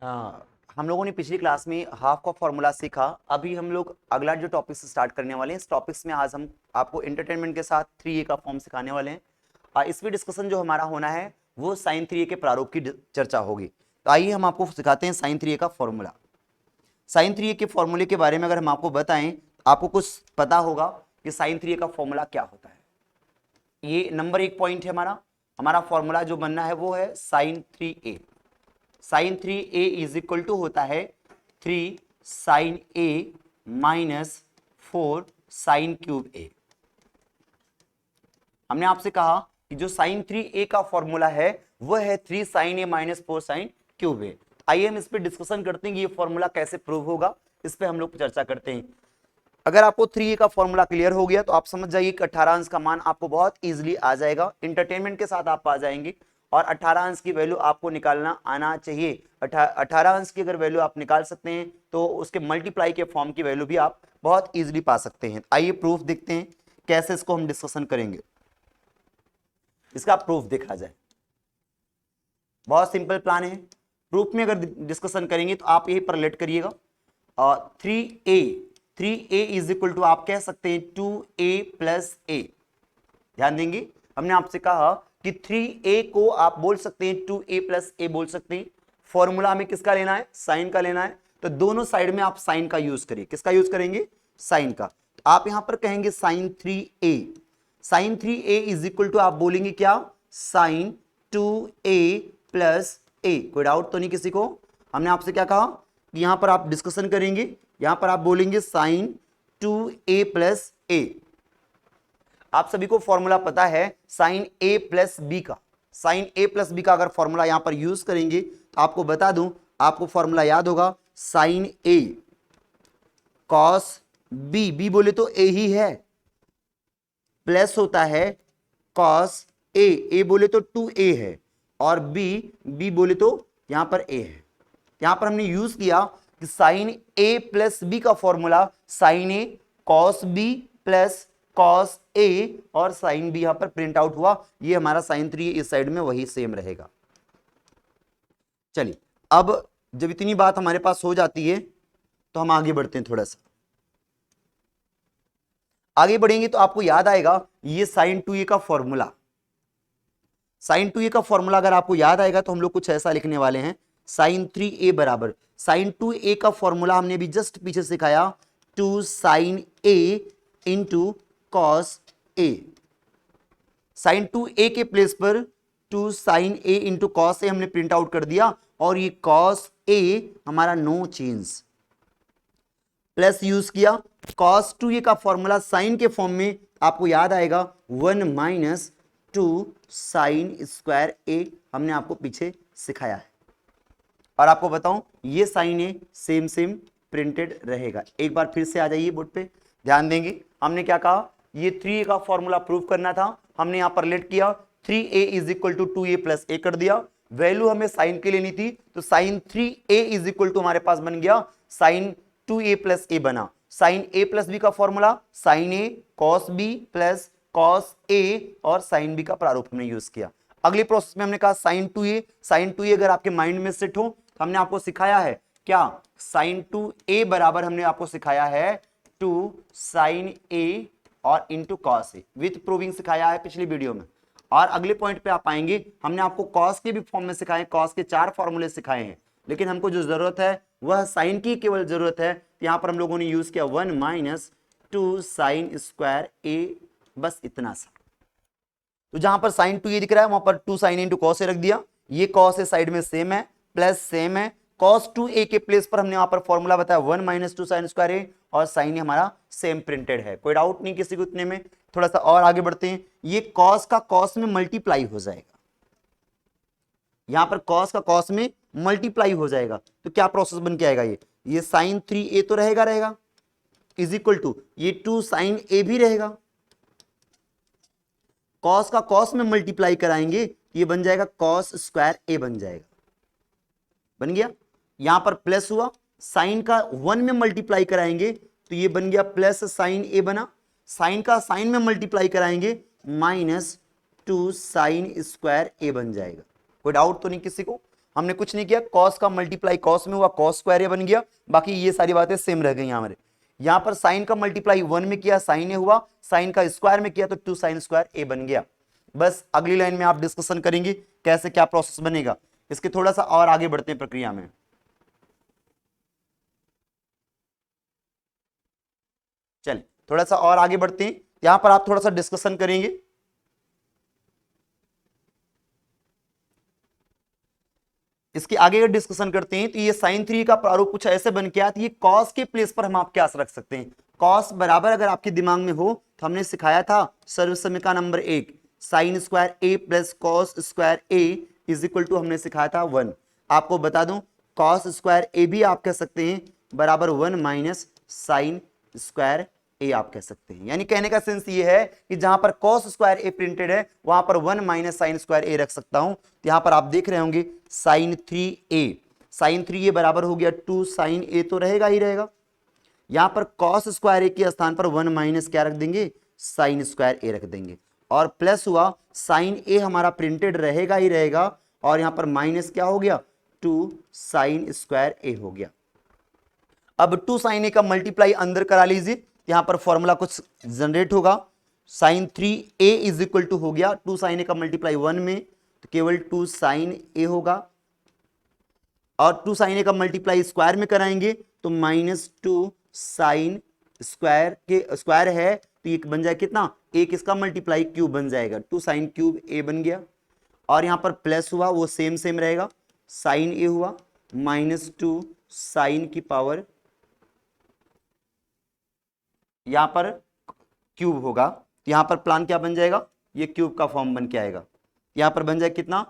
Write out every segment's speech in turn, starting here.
हम लोगों ने पिछली क्लास में हाफ का फॉर्मूला सीखा। अभी हम लोग अगला जो टॉपिक से स्टार्ट करने वाले हैं, इस टॉपिक्स में आज हम आपको एंटरटेनमेंट के साथ 3a का फॉर्म सिखाने वाले हैं। इसमें डिस्कशन जो हमारा होना है वो साइन 3a के प्रारूप की चर्चा होगी। तो आइए हम आपको सिखाते हैं साइन 3a का फॉर्मूला। साइन 3a के फॉर्मूले के बारे में अगर हम आपको बताएं, आपको कुछ पता होगा कि साइन 3a का फॉर्मूला क्या होता है। ये नंबर 1 पॉइंट है हमारा। हमारा फॉर्मूला जो बनना है वो है sine 3a। Sine 3a is equal to होता है 3 sine a minus 4 sine cube a। हमने आपसे कहा कि जो साइन 3a का फॉर्मूला है वह है 3 sine a minus 4 sine cube a। आइए हम इस पर डिस्कशन करते हैं कि ये फॉर्मूला कैसे प्रूव होगा, इस पे हम लोग चर्चा करते हैं। अगर आपको 3a का फॉर्मूला क्लियर हो गया तो आप समझ जाइए कि 18 अंश का मान आपको बहुत इजीली आ जाएगा। इंटरटेनमेंट के साथ आप आ जाएंगे और 18 अंश की वैल्यू आपको निकालना आना चाहिए। 18 अंश की अगर वैल्यू आप निकाल सकते हैं तो उसके मल्टीप्लाई के फॉर्म की वैल्यू भी आप बहुत इजीली पा सकते हैं। आइए प्रूफ देखते हैं कैसे इसको हम डिस्कशन करेंगे, इसका प्रूफ देखा जाए। बहुत सिंपल प्लान है। प्रूफ में अगर डिस्कशन करेंगे तो आप यही पर रिलेट करिएगा। 3a इज इक्वल टू आप कह सकते हैं 2a प्लस a। ध्यान देंगे, हमने आपसे कहा कि 3a को आप बोल सकते हैं 2a प्लस a बोल सकते हैं। फॉर्मूला हमें किसका लेना है? साइन का लेना है। तो दोनों साइड में आप साइन का यूज करिए। किसका यूज करेंगे? साइन का। तो आप यहां पर कहेंगे sine 3a। Sine 3a is equal to आप बोलेंगे क्या? Sine 2a plus a। कोई डाउट तो नहीं किसी को? हमने आपसे क्या कहा कि यहां पर आप डिस्कशन करेंगे, यहां पर आप बोलेंगे साइन 2a प्लस a। आप सभी को फॉर्मूला पता है साइन a प्लस बी का। साइन a प्लस बी का अगर फॉर्मूला यहां पर यूज करेंगे तो आपको बता दूं, आपको फॉर्मूला याद होगा sine a cos b। b बोले तो a ही है, प्लस होता है कॉस a। a बोले तो 2a है और b बोले तो यहां पर a है। यहां पर हमने यूज किया कि साइन a प्लस बी का formula sine a cos b plus cos a और साइन b यहां पर प्रिंट आउट हुआ। ये हमारा साइन 3 इस साइड में वही सेम रहेगा। चलिए, अब जब इतनी बात हमारे पास हो जाती है तो हम आगे बढ़ते हैं। थोड़ा सा आगे बढ़ेंगे तो आपको याद आएगा ये साइन 2a का फॉर्मूला। साइन 2a का फॉर्मूला अगर आपको याद आएगा तो हम लोग कुछ ऐसा लिखने वाले हैं, साइन 3a बराबर साइन 2a का फॉर्मूला हमने भी जस्ट पीछे सिखाया 2 sine a into cos a। Sine 2a के प्लेस पर 2 sine a into cos a हमने प्रिंट आउट कर दिया और ये कॉस a हमारा नो चेंज, प्लस यूज किया। कॉस 2a का फॉर्मूला साइन के फॉर्म में आपको याद आएगा 1 माइनस 2 साइन स्क्वायर a। हमने आपको पीछे सिखाया है और आपको बताऊं ये साइन ए सेम सेम प्रिंटेड रहेगा। एक बार फिर से आ जाइए बोर्ड पे, ध्यान देंगे। हमने क्या कहा? ये 3a का फॉर्मूला प्रूव करना था। हमने यहां पर रिलेट किया 3a is equal to 2a plus a कर दिया। वैल्यू हमें साइन के लेनी थी तो sign 3a is equal to हमारे पास बन गया साइन 2a प्लस a बना। साइन a प्लस b का formula sine a cos b plus cos a और साइन b का प्रारूप हमने यूज किया। अगले प्रोसेस में हमने कहा साइन 2a। साइन 2a अगर आपके माइंड में सेट हो, हमने आपको सिखाया है क्या? साइन 2a बराबर हमने आपको सिखाया है 2 साइन a और into cos A with proving सिखाया है पिछली वीडियो में। और अगले पॉइंट पे आप आएंगे, हमने आपको कॉस के भी फॉर्म में सिखाए, कॉस के 4 फॉर्मूले सिखाए हैं, लेकिन हमको जो जरूरत है वह साइन की केवल जरूरत है। तो यहां पर हम लोगों ने यूज किया 1 माइनस 2 साइन स्क्वायर a, बस इतना सा। तो जहां पर साइन 2a दिख रहा है वहां पर 2 साइन इंटू कॉस ए रख दिया। ये कॉस ए साइड में सेम है, प्लस सेम है। cos 2a के प्लेस पर हमने यहां पर फॉर्मूला बताया 1 माइनस 2 साइन स्क्वायर ए और साइन हमारा सेम प्रिंटेड है। कोई डाउट नहीं किसी को इतने में? थोड़ा सा और आगे बढ़ते हैं। ये cos का cos में मल्टीप्लाई हो जाएगा, यहां पर cos का cos में मल्टीप्लाई हो जाएगा तो क्या प्रोसेस बन के आएगा? ये साइन 3a तो रहेगा इज इक्वल टू ये 2 साइन a भी रहेगा। cos का cos में मल्टीप्लाई कराएंगे ये बन जाएगा cos स्क्वायर a बन जाएगा। बन गया। यहां पर प्लस हुआ, साइन का 1 में मल्टीप्लाई कराएंगे तो ये बन गया प्लस साइन a बना। साइन का साइन में मल्टीप्लाई कराएंगे माइनस 2 साइन स्क्वायर a बन जाएगा। कोई डाउट तो नहीं किसी को? हमने कुछ नहीं किया, कॉस का मल्टीप्लाई कॉस में हुआ, कॉस स्क्वायर ए बन गया, बाकी ये सारी बातें सेम रह गई हमारे। यहां पर साइन का मल्टीप्लाई 1 में किया, साइन ए हुआ, साइन का स्क्वायर में किया तो 2 साइन स्क्वायर ए बन गया। बस अगली लाइन में आप डिस्कशन करेंगे कैसे क्या प्रोसेस बनेगा। इसके थोड़ा सा और आगे बढ़ते हैं प्रक्रिया में। चलिए थोड़ा सा और आगे बढ़ते हैं, यहां पर आप थोड़ा सा डिस्कशन करेंगे। इसके आगे अगर डिस्कशन करते हैं तो ये साइन 3 का प्रारूप कुछ ऐसे बन के आया, तो ये कॉस के प्लेस पर हम आप क्या रख सकते हैं, कॉस बराबर अगर आपके दिमाग में हो तो हमने सिखाया था सर्व समीकरण number 1 sine square a plus cos square a is equal to हमने सिखाया था 1। आपको बता दूं कॉस स्क्वायर ए भी आप कह सकते हैं बराबर 1 माइनस साइन स्क्वायर ए आप कह सकते हैं। यानी कहने का सेंस ये है कि जहां पर cos स्क्वायर ए प्रिंटेड है वहां पर 1 माइनस साइन स्क्वायर ए रख सकता हूं। तो यहां पर आप देख रहे होंगे साइन 3a बराबर हो गया 2 साइन ए, तो रहेगा ही रहेगा। यहां पर cos स्क्वायर ए के स्थान पर 1 माइनस क्या रख देंगे, साइन स्क्वायर ए रख देंगे, और प्लस हुआ साइन ए हमारा प्रिंटेड रहेगा ही रहेगा, और यहां पर माइनस क्या हो गया 2 साइन स्क्वायर ए हो गया। अब 2 साइन ए का मल्टीप्लाई अंदर करा लीजिए, यहां पर फॉर्मूला कुछ जनरेट होगा, sine 3a is equal to हो गया 2 साइन ए का मल्टीप्लाई 1 में तो केवल 2 साइन ए होगा, और 2 साइन ए का मल्टीप्लाई स्क्वायर में कराएंगे तो माइनस 2 साइन स्क्वायर के स्क्वायर है तो ये बन जाए कितना, एक इसका मल्टीप्लाई क्यूब बन जाएगा, 2 साइन क्यूब ए बन गया, और यहां पर प्लस हुआ वो सेम सेम रहेगा, साइन ए हुआ माइनस 2 साइन की पावर यहां पर क्यूब होगा, यहां पर प्लान क्या बन जाएगा, ये क्यूब का फॉर्म बन के आएगा, यहां पर बन जाए कितना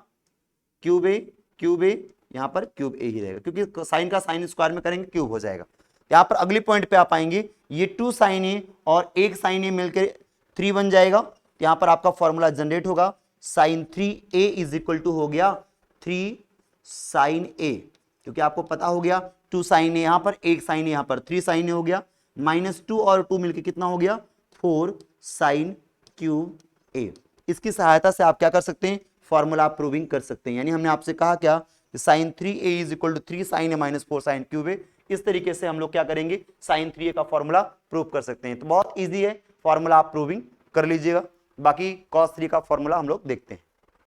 क्यूब ए, यहां पर क्यूब ए ही रहेगा क्योंकि साइन का साइन स्क्वायर में करेंगे क्यूब हो जाएगा। यहां पर अगली पॉइंट पे आप आएंगे, ये 2 साइन ए और एक साइन ए मिलकर 3 बन जाएगा, यहां पर आपका फॉर्मूला जनरेट होगा sine 3a is equal to हो गया 3 साइन ए, क्योंकि आपको पता हो गया 2 साइन ए यहां पर, एक साइन ए यहां पर, 3 साइन ए हो गया, माइनस 2 और 2 मिलकर कितना हो गया 4 साइन क्यूब ए। इसकी सहायता से आप क्या कर सकते हैं, फॉर्मूला प्रूविंग कर सकते हैं। यानी हमने आपसे कहा क्या, sine 3a is equal to 3 sine A minus 4 sine cube A. इस तरीके से हम लोग क्या करेंगे, साइन 3a का फॉर्मूला प्रूव कर सकते हैं। तो बहुत ईजी है, फॉर्मूला आप प्रूविंग कर लीजिएगा, बाकी cos 3 का फॉर्मूला हम लोग देखते हैं।